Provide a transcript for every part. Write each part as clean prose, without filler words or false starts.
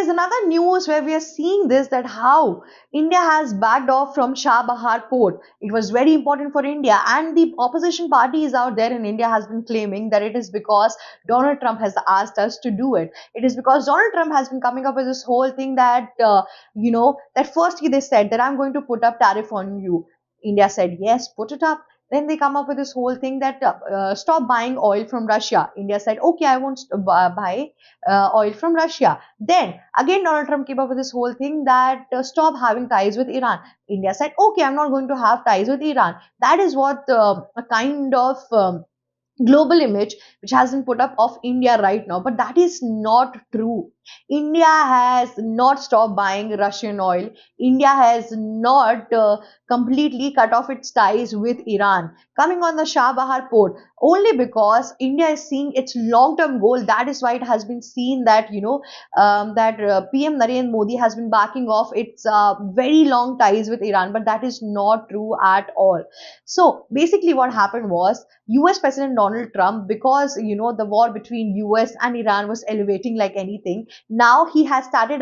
there's another news where we are seeing this, that how India has backed off from Chabahar Port. It was very important for India, and the opposition parties out there in India has been claiming that it is because Donald Trump has asked us to do it. It is because Donald Trump has been coming up with this whole thing that that firstly they said that I'm going to put up tariff on you. India said yes, put it up. Then they come up with this whole thing that stop buying oil from Russia. India said okay, I won't buy oil from Russia. Then again, Donald Trump came up with this whole thing that stop having ties with Iran. India said, okay, I'm not going to have ties with Iran. That is what a kind of global image which has been put up of India right now. But that is not true. India has not stopped buying Russian oil. India has not completely cut off its ties with Iran. Coming on the Chabahar port, only because India is seeing its long-term goal. That is why it has been seen that PM Narendra Modi has been backing off its very long ties with Iran. But that is not true at all. So basically, what happened was US President Donald Trump, because the war between US and Iran was elevating like anything, now he has started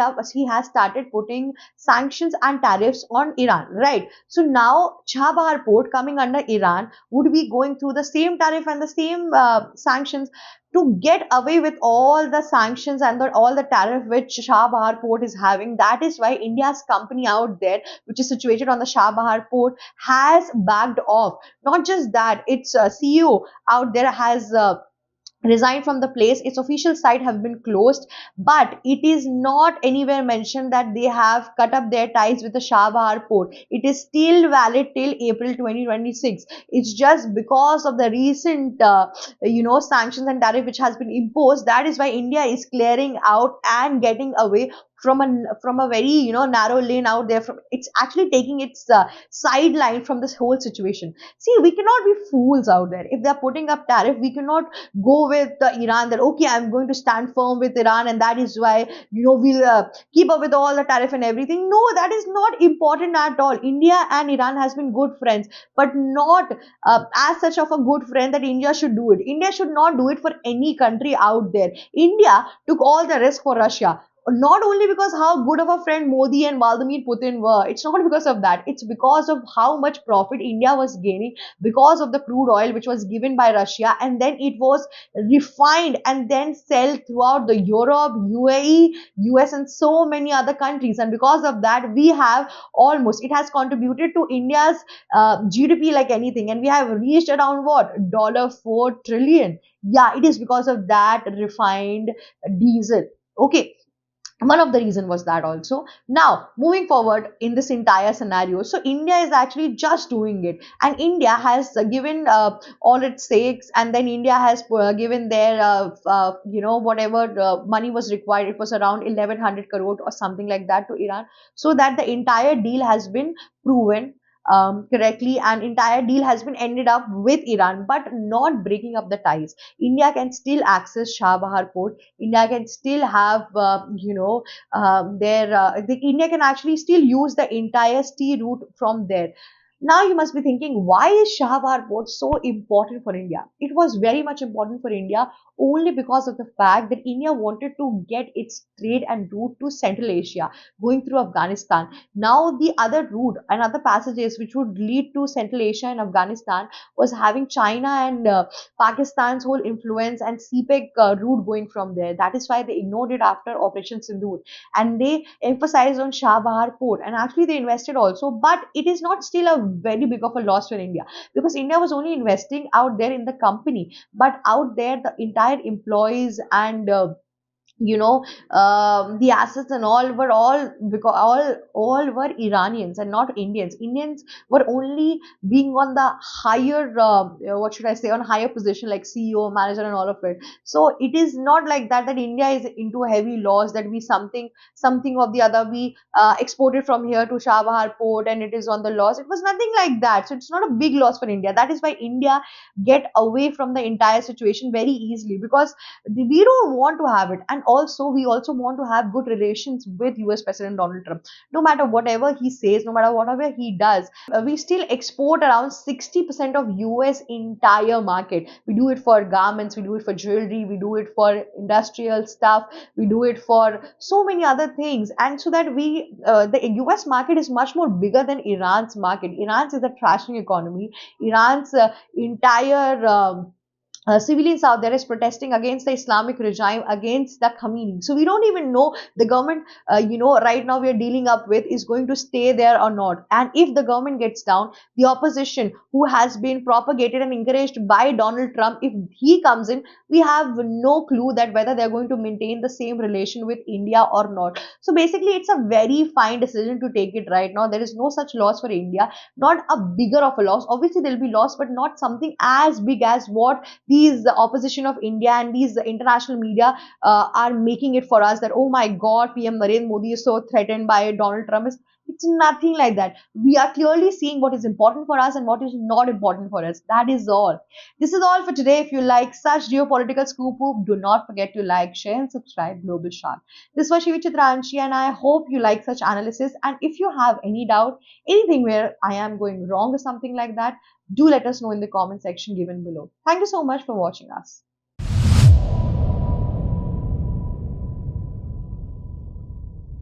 putting sanctions and tariffs on Iran, right? So now Chabahar port coming under Iran would be going through the same tariff and the same sanctions to get away with all the sanctions and all the tariff which Chabahar port is having. That is why India's company out there, which is situated on the Chabahar port, has backed off. Not just that, its CEO out there has resigned from the place. Its official site have been closed, but it is not anywhere mentioned that they have cut up their ties with the Chabahar port. It is still valid till April 2026. It's just because of the recent sanctions and tariff which has been imposed, that is why India is clearing out and getting away from a very narrow lane out there. From it's actually taking its sideline from this whole situation. See, we cannot be fools out there. If they're putting up tariff, we cannot go with Iran that okay, I'm going to stand firm with Iran, and that is why we'll keep up with all the tariff and everything. No, that is not important at all. India and Iran has been good friends, but not as such of a good friend that India should do it. India should not do it for any country out there. India took all the risk for Russia, not only because how good of a friend Modi and Vladimir Putin were. It's not because of that. It's because of how much profit India was gaining because of the crude oil which was given by Russia, and then it was refined and then sell throughout the Europe, UAE, US, and so many other countries. And because of that, we have almost, it has contributed to India's GDP like anything, and we have reached around what, $4 trillion. Yeah, it is because of that refined diesel. Okay, one of the reason was that also. Now moving forward in this entire scenario, so India is actually just doing it, and India has given all its stakes, and then India has given their whatever money was required. It was around 1100 crore or something like that to Iran, so that the entire deal has been proven correctly, and entire deal has been ended up with Iran, but not breaking up the ties. India can still access Chabahar port. India can still have India can actually still use the entire sea route from there. Now you must be thinking, why is Chabahar port so important for India? It was very much important for India only because of the fact that India wanted to get its trade and route to Central Asia going through Afghanistan. Now the other route and other passages which would lead to Central Asia and Afghanistan was having China and Pakistan's whole influence and CPEC route going from there. That is why they ignored it after Operation Sindoor, and they emphasized on Chabahar port, and actually they invested also. But it is not still a very big of a loss for India, because India was only investing out there in the company, but out there the entire employees and the assets and all were all, because all were Iranians and not Indians. Indians were only being on the higher what should I say, on higher position like CEO, manager, and all of it. So it is not like that India is into a heavy loss, that we something of the other we exported from here to Chabahar port and it is on the loss. It was nothing like that. So it's not a big loss for India. That is why India get away from the entire situation very easily, because we don't want to have it. And also we also want to have good relations with US President Donald Trump. No matter whatever he says, no matter whatever he does, we still export around 60% of US entire market. We do it for garments, we do it for jewelry, we do it for industrial stuff, we do it for so many other things. And so that the US market is much more bigger than Iran's market. Iran's is a trashing economy. Iran's entire civilians out there is protesting against the Islamic regime, against the Khamenei. So we don't even know the government, right now we are dealing up with is going to stay there or not. And if the government gets down, the opposition who has been propagated and encouraged by Donald Trump, if he comes in, we have no clue that whether they're going to maintain the same relation with India or not. So basically, it's a very fine decision to take it right now. There is no such loss for India, not a bigger of a loss. Obviously, there will be loss, but not something as big as what these opposition of India and these international media are making it for us, that oh my god, PM Narendra Modi is so threatened by Donald Trump. It's nothing like that. We are clearly seeing what is important for us and what is not important for us. That is all. This is all for today. If you like such geopolitical scoop, do not forget to like, share, and subscribe Global Shark. This was Shivi Chitranshi, and I hope you like such analysis. And if you have any doubt, anything where I am going wrong or something like that, do let us know in the comment section given below. Thank you so much for watching us.